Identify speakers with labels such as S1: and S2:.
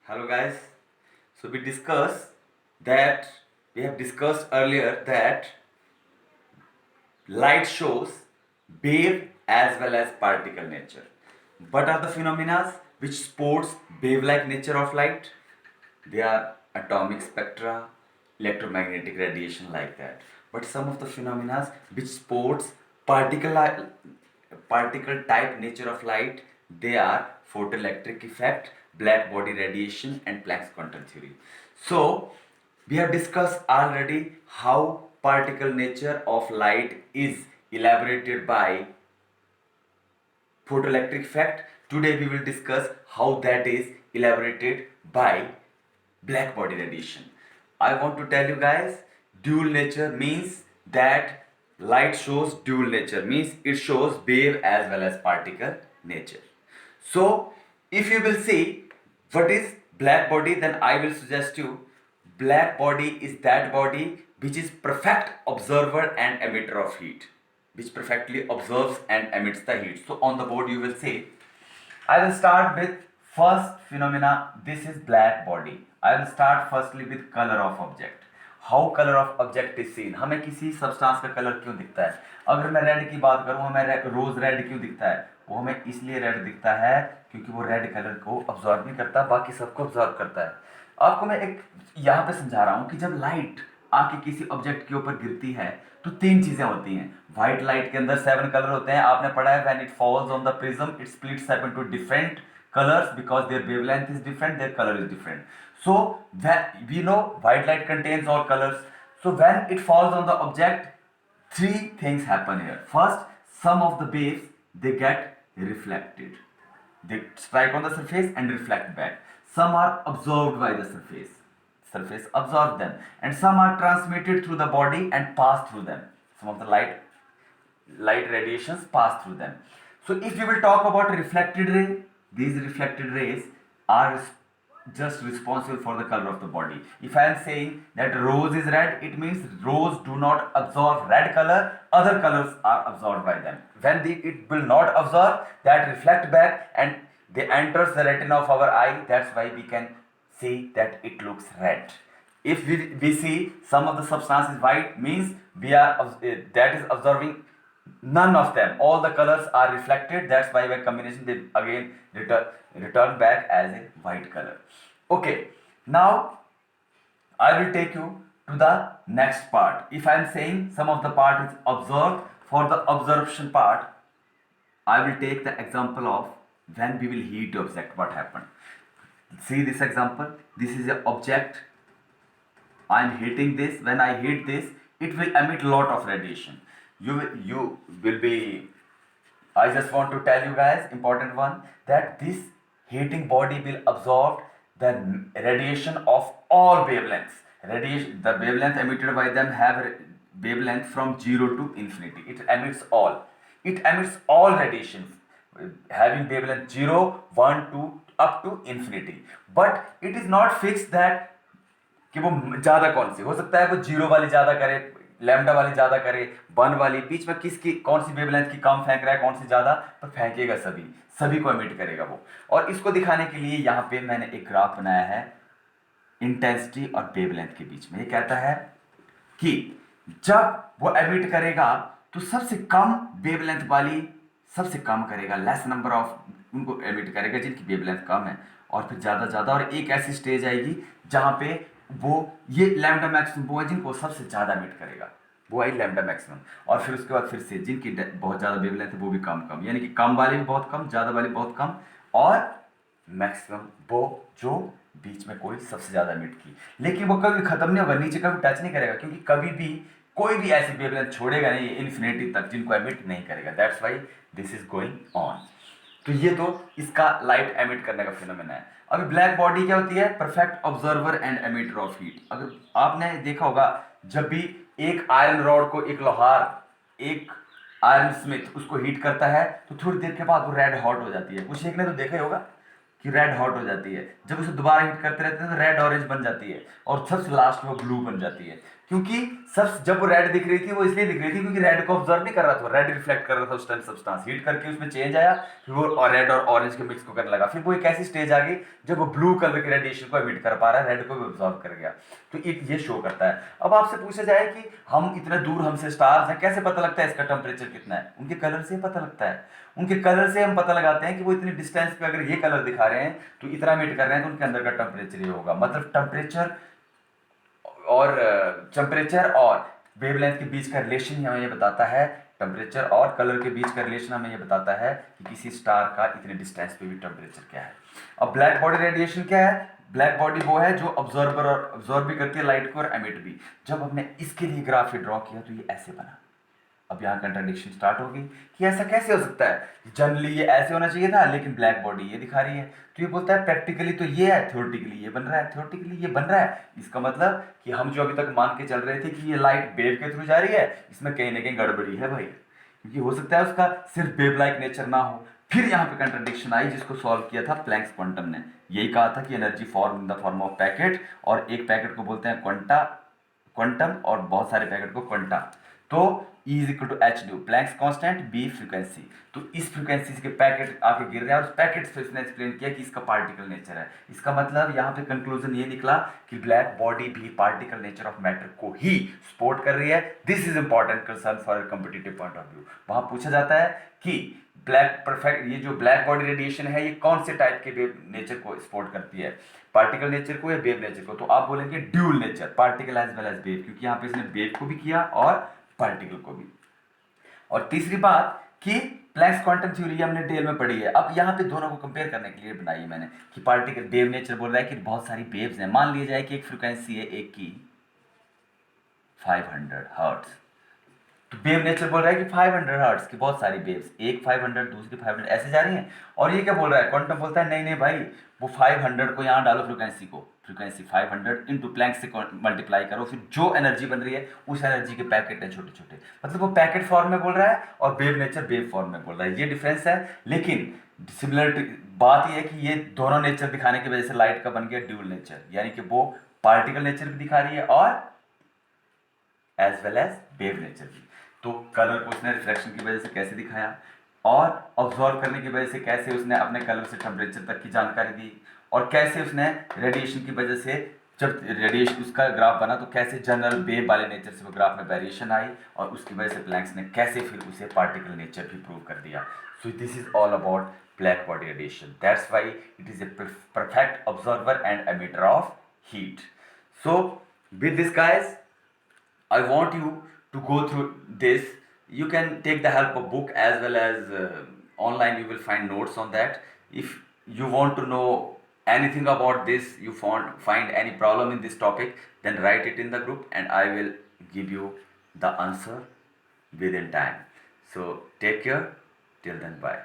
S1: Hello guys. So we have discussed earlier that light shows wave as well as particle nature. What are the phenomena which supports wave-like nature of light? They are atomic spectra, electromagnetic radiation like that. But some of the phenomena which supports particle particle type nature of light, they are photoelectric effect, black body radiation and Planck's quantum theory. So we have discussed already how particle nature of light is elaborated by photoelectric effect. Today we will discuss how that is elaborated by black body radiation. I want to tell you guys, dual nature means that light shows dual nature, means it shows wave as well as particle nature. So if you will see what is black body, then I will suggest you black body is that body which is perfect observer and emitter of heat, which perfectly observes and emits the heat. So on the board you will see, I will start with first phenomena. This is black body. I will start firstly with color of object. How color of object is seen? हमें किसी substance का colour क्यों दिखता है? अगर मैं red की बात करूं, हमें रोज रेड क्यों दिखता है? वो हमें इसलिए रेड दिखता है क्योंकि वो रेड कलर को ऑब्जॉर्व नहीं करता, बाकी सबको ऑब्जॉर्व करता है। आपको मैं एक यहाँ पे समझा रहा हूँ कि जब लाइट आके किसी ऑब्जेक्ट के ऊपर गिरती है तो तीन चीजें होती हैं। व्हाइट लाइट के अंदर 7 कलर होते हैं, आपने पढ़ा है। When it falls on the prism it splits up into different colors because their wavelength is different, their color is different. So when we know white light contains all colors, so when it falls on the object, three things happen here. First, some of the waves they get reflected, they strike on the surface and reflect back. Some are absorbed by the surface absorb them, and some are transmitted through the body and pass through them. Some of the light radiations pass through them. So if you will talk about a reflected ray, these reflected rays are just responsible for the color of the body. If I am saying that rose is red, it means rose do not absorb red color, other colors are absorbed by them. When it will not absorb, that reflect back and they enters the retina of our eye. That's why we can see that it looks red. If we see some of the substance is white, means we are that is observing none of them, all the colors are reflected. That's why by combination they again return back as a white color. Okay, now I will take you to the next part. If I am saying some of the part is observed, for the observation part I will take the example of when we will heat the object, what happened. See this example, this is an object, I am heating this. When I heat this, it will emit lot of radiation. You will be, I just want to tell you guys important one, that this heating body will absorb the radiation of all wavelengths. Radiation, the wavelength emitted by them have wavelength from 0 to infinity. It emits all radiations having wavelength 0, 1, 2 up to infinity. But it is not fixed that कि वो ज्यादा कौन सी हो सकता है, वो zero वाली ज्यादा करे, लैम्डा वाली ज्यादा करे, वन वाली, बीच में किसकी कौन सी वेवलेंथ की कम फेंक रहा है, कौन सी ज्यादा, पर फेंकेगा सभी को एमिट करेगा वो। और इसको दिखाने के लिए यहाँ पे मैंने एक ग्राफ बनाया है इंटेंसिटी और वेवलेंथ के बीच में। ये कहता है कि जब वो एमिट करेगा तो सबसे कम वेवलेंथ वाली सबसे कम करेगा, लेस नंबर ऑफ उनको एमिट करेगा जिनकी वेवलेंथ कम है, और फिर ज्यादा, और एक ऐसी स्टेज आएगी जहां पे वो ये लैम्डा मैक्सिमम वो है जिनको सबसे ज्यादा एमिट करेगा, वो आई लैम्डा मैक्सिमम। और फिर उसके बाद फिर से जिनकी बहुत ज्यादा वेवलेंथ है वो भी कम, यानी कि कम वाले भी बहुत कम, ज्यादा वाले बहुत कम, और मैक्सिमम वो जो बीच में कोई सबसे ज्यादा एमिट की। लेकिन वो कभी खत्म नहीं होगा, नीचे कभी टच नहीं करेगा, क्योंकि कभी भी कोई भी ऐसी वेवलेंथ छोड़ेगा नहीं इन्फिनिटी तक जिनको एमिट नहीं करेगा। That's why this is going on. तो ये तो इसका लाइट एमिट करने का फिनोमेना है। अभी ब्लैक बॉडी क्या होती है? Perfect observer and emitter of heat. अगर आपने देखा होगा, जब भी एक आयरन रॉड को एक लोहार, एक आयरन स्मिथ उसको हीट करता है तो थोड़ी देर के बाद वो रेड हॉट हो जाती है। कुछ एक ने तो देखा ही होगा कि रेड हॉट हो जाती है। जब उसे दोबारा हीट करते रहते हैं तो रेड ऑरेंज बन जाती है, और सबसे लास्ट में ब्लू बन जाती है। क्योंकि सब जब वो रेड दिख रही थी वो इसलिए दिख रही थी क्योंकि रेड को ऑब्जर्व नहीं कर रहा था, रेड रिफ्लेक्ट कर रहा था उस टाइम सब्सटेंस, हीट करके उसमें चेंज आया, फिर वो रेड और ऑरेंज के मिक्स को करने लगा, फिर वो एक ऐसी स्टेज आ गई जब वो ब्लू कलर के रेडिएशन को एमिट कर पा रहा है, रेड को भी ऑब्जर्व कर गया। तो ये शो करता है। अब आपसे पूछा जाए कि हम इतने दूर हमसे स्टार्स हैं, कैसे पता लगता है इसका टेम्परेचर कितना है? उनके कलर से पता लगता है। उनके कलर से हम पता लगाते हैं कि वो इतनी डिस्टेंस पे अगर ये कलर दिखा रहे हैं तो इतना एमिट कर रहे हैं, तो उनके अंदर का टेम्परेचर ये होगा। मतलब टेम्परेचर और वेवलेंथ के बीच का रिलेशन हमें ये बताता है, टेम्परेचर और कलर के बीच का रिलेशन हमें ये बताता है कि किसी स्टार का इतने डिस्टेंस पे भी टेम्परेचर क्या है। अब ब्लैक बॉडी रेडिएशन क्या है? ब्लैक बॉडी वो है जो ऑब्जर्व भी करती है लाइट को और एमिट भी। जब हमने इसके लिए ग्राफ ड्रॉ किया तो ये ऐसे बना। अब यहाँ कंट्राडिक्शन स्टार्ट होगी कि ऐसा कैसे हो सकता है, जनरली ये ऐसे होना चाहिए था लेकिन ब्लैक बॉडी ये दिखा रही है। तो ये बोलता है प्रैक्टिकली तो ये है, थ्योरेटिकली ये बन रहा है, थ्योरेटिकली ये बन रहा है। इसका मतलब कि हम जो अभी तक मान के चल रहे थे कि ये लाइट वेव के थ्रू जा रही है, इसमें कहीं ना कहीं गड़बड़ी है भाई, क्योंकि हो सकता है उसका सिर्फ वेव लाइक नेचर ना हो। फिर यहाँ पे कंट्राडिक्शन आई जिसको सॉल्व किया था प्लैंक्स क्वांटम ने। यही कहा था कि energy form in the form of packet, और एक पैकेट को बोलते हैं क्वांटा, क्वांटम, और बहुत सारे पैकेट को क्वांटा। तो E is equal to h due, Planck's constant, B frequency. तो इस फ्रीक्वेंसी के पैकेट आके गिर रहे हैं और उस पैकेट से इसने एक्सप्लेन किया कि इसका पार्टिकल नेचर है। इसका मतलब यहाँ पे कंक्लूजन ये निकला कि ब्लैक बॉडी भी पार्टिकल नेचर ऑफ मैटर को ही सपोर्ट कर रही है। This is important concern for a competitive point of view. वहां पूछा जाता है कि ब्लैक परफेक्ट ये जो ब्लैक बॉडी रेडिएशन है ये कौन से टाइप के वेव नेचर को सपोर्ट करती है, पार्टिकल नेचर को या वेव नेचर को? तो आप बोलेंगे dual nature, particle as well as wave, क्योंकि यहाँ पे इसने वेव को भी किया और पार्टिकल को भी। और तीसरी बात कि प्लैंक्स क्वांटम थ्योरी हमने डिटेल में पढ़ी है। अब यहाँ पे दोनों को कंपेयर करने के लिए बनाई है मैंने कि पार्टिकल वेव नेचर बोल रहा है कि बहुत सारी वेव्स हैं। मान लिया जाए कि एक फ्रीक्वेंसी है एक की 500 हर्ट्ज, तो वेव नेचर बोल रहा है कि 500 हर्ट्ज की बहुत सारी वेव्स, एक 500 दूसरी 500 ऐसे जा रही हैं। और ये क्या बोल रहा है? क्वांटम बोलता है नहीं नहीं भाई, वो 500 को यहाँ डालो फ्रीक्वेंसी को, फ्रीक्वेंसी 500 इंटू प्लैंक से मल्टीप्लाई करो, फिर जो एनर्जी बन रही है उस एनर्जी के पैकेट हैं छोटे छोटे। मतलब वो पैकेट फॉर्म में बोल रहा है और वेव नेचर वेव फॉर्म में बोल रहा है। ये डिफरेंस है। लेकिन सिमिलरिटी बात यह है कि ये दोनों नेचर दिखाने की वजह से लाइट का बन गया ड्यूल नेचर, यानी कि वो पार्टिकल नेचर भी दिखा रही है और as well as wave nature भी। तो कलर को उसने रिफ्लेक्शन की वजह से कैसे दिखाया और ऑब्जर्व करने की वजह से कैसे उसने अपने कलर से टेम्परेचर तक की जानकारी दी, और कैसे उसने रेडिएशन की वजह से जब रेडिएशन उसका ग्राफ बना तो कैसे जनरल वेव वाले नेचर से वो ग्राफ में वेरिएशन आई, और उसकी वजह से प्लैंक्स ने कैसे फिर उसे पार्टिकल नेचर भी प्रूव कर दिया। So this is all about black body radiation, that's why it is a perfect observer and emitter of heat. So with this guys I want you to go through this. You can take the help of book as well as online you will find notes on that. If you want to know anything about this, you find any problem in this topic, then write it in the group and I will give you the answer within time. So take care. Till then, bye.